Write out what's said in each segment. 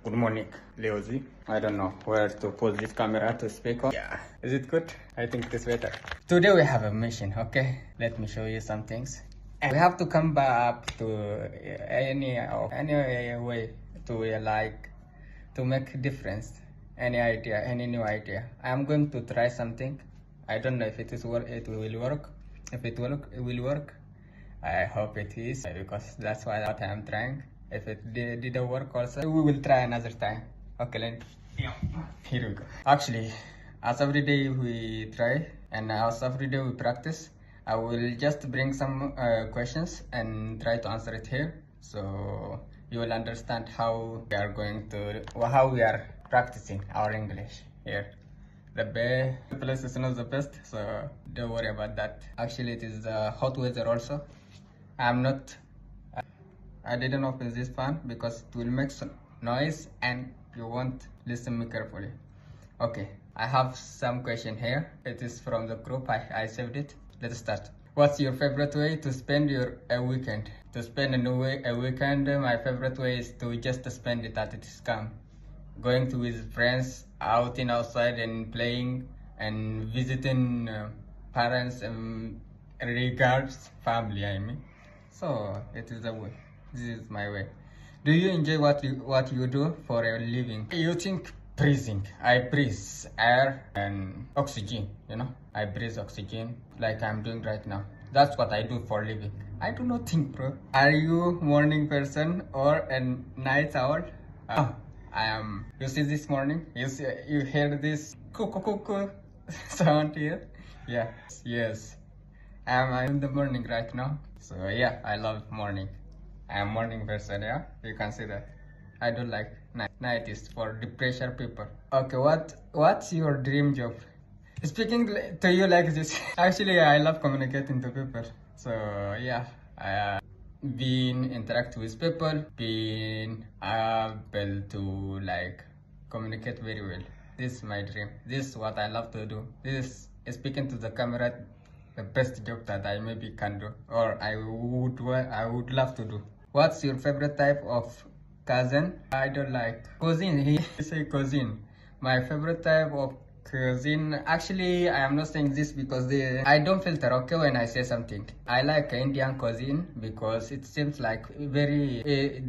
Good morning, Leozi. I don't know where to put this camera to speak on. Yeah, is it good? I think it's better. Today we have a mission, okay? Let me show you some things. And we have to come back to any way to make difference. Any idea, any new idea. I'm going to try something. I don't know if it will work. If it will work. I hope it is, because that's what I'm trying. If it didn't work also, we will try another time. Okay, here we go. Actually, as every day we try and as every day we practice, I will just bring some questions and try to answer it here, so you will understand how we are practicing our English here. The place is not the best, so don't worry about that. Actually, it is hot weather also. I didn't open this fan because it will make some noise and you won't listen me carefully. Okay, I have some question here. It is from the group. I saved it. Let's start. What's your favorite way to spend a weekend? To spend a weekend, my favorite way is to just spend it at its calm. Going to with friends, outing outside and playing and visiting parents and regards family, I mean. So it is the way. This is my way. Do you enjoy what you do for a living? You think breathing. I breathe air and oxygen, you know. I breathe oxygen like I'm doing right now. That's what I do for a living. I do not think, bro. Are you morning person or a night owl? I am. You see this morning? You hear this cuckoo sound here? Yeah. Yes. I'm in the morning right now. So yeah, I love morning. I'm morning person, yeah? You can see that. I don't like night. Night is for depression people. Okay, what's your dream job? Speaking to you like this. Actually, I love communicating to people. So yeah, being interact with people, being able to like communicate very well. This is my dream. This is what I love to do. This is speaking to the camera, the best job that I maybe can do, or I would love to do. What's your favorite type of cousin? I don't like cousin. He say cousin. My favorite type of cousin. Actually, I am not saying this because I don't filter, okay, when I say something. I like Indian cousin because it seems like they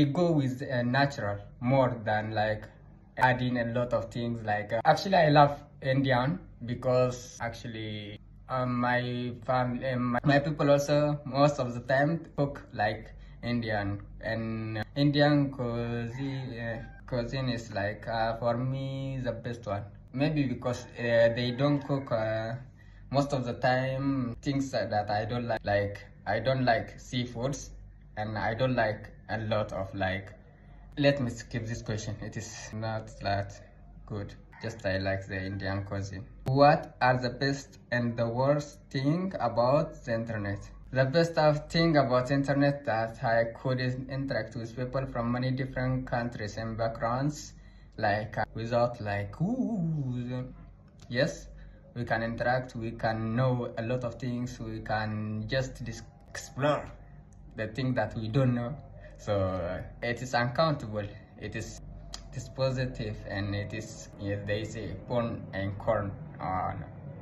go with natural more than like adding a lot of things like actually I love Indian because actually my family my people also most of the time cook like Indian, and Indian cuisine is like for me the best one, maybe because they don't cook most of the time things that I don't like I don't like seafoods, and I don't like a lot of like. Let me skip this question. It is not that good. Just I like the Indian cuisine. What are the best and the worst thing about the internet? The best thing about the internet that I could interact with people from many different countries and backgrounds, like without like yes, we can interact, we can know a lot of things, we can just explore the thing that we don't know. So it is uncountable. It is positive, and it is, yes, they say porn and corn or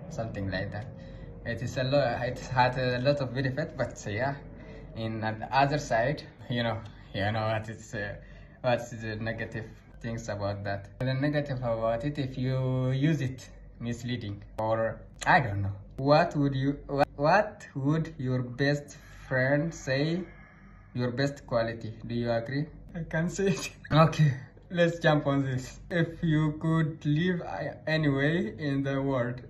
something like that. It is a lot. It had a lot of benefit, but yeah, in the other side, you know what's the negative things about that. The negative about it, if you use it misleading, or I don't know. What would your best friend say? Your best quality. Do you agree? I can say it. Okay, let's jump on this. If you could live anywhere in the world,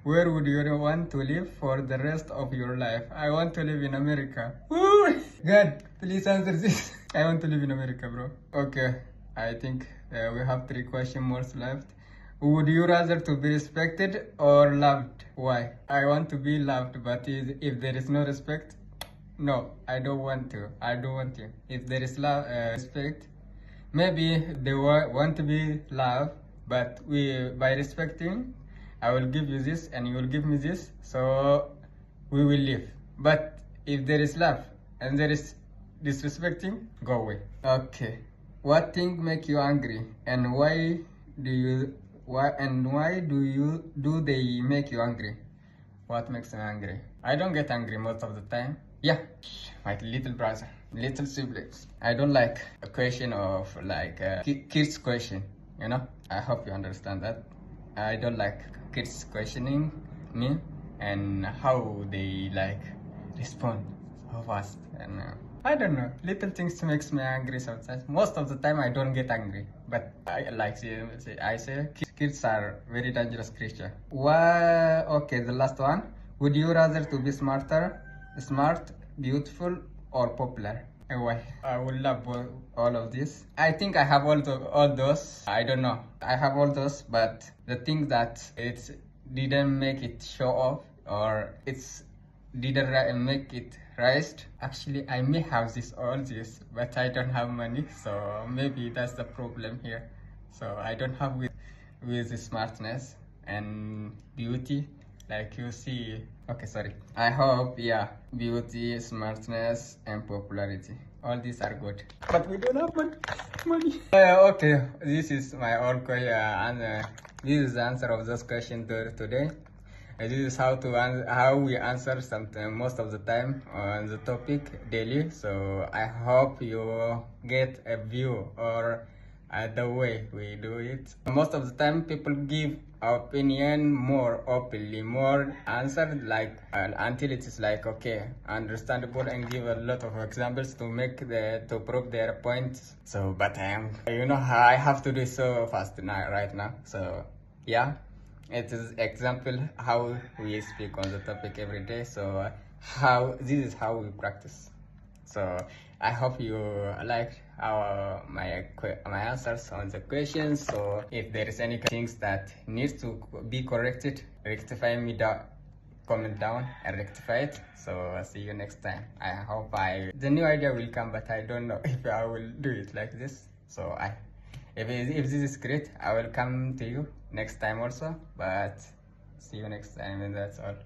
where would you want to live for the rest of your life? I want to live in America. Woo! God, please answer this. I want to live in America, bro. Okay, I think we have 3 questions more left. Would you rather to be respected or loved? Why? I want to be loved, but if there is no respect, no, I don't want to. If there is love, respect, maybe they want to be loved, but by respecting, I will give you this and you will give me this, so we will live. But if there is love and there is disrespecting, go away. Okay, what thing make you angry, and why do they make you angry? What makes me angry? I don't get angry most of the time. Yeah, my little brother, little siblings. I don't like a question of like kids question, you know? I hope you understand that. I don't like kids questioning me and how they like respond so fast. And I don't know, little things makes me angry sometimes. Most of the time I don't get angry, but I say kids are very dangerous creature. Okay, the last one. Would you rather to be smart, beautiful, or popular? And why? I would love all of this. I think I have all those. I don't know. I have all those, but the thing that it didn't make it show off, or it's didn't make it raised. Actually, I may have all this, but I don't have money, so maybe that's the problem here. So I don't have with the smartness and beauty, like you see. Okay, sorry. I hope, yeah, beauty, smartness, and popularity, all these are good, but we don't have money. Okay, this is my own question, and this is the answer of this question today. This is how we answer most of the time on the topic daily. So I hope you get a view or the way we do it. Most of the time people give opinion more openly, more answer like until it is like okay, understandable, and give a lot of examples to prove their points. So but I have to do so fast now right now. So yeah, it is example how we speak on the topic every day. So this is how we practice. So I hope you like my answers on the questions. So if there is any things that needs to be corrected, rectify me down, comment down and rectify it. So see you next time. I hope the new idea will come, but I don't know if I will do it like this. So if this is great, I will come to you next time also. But see you next time, and that's all.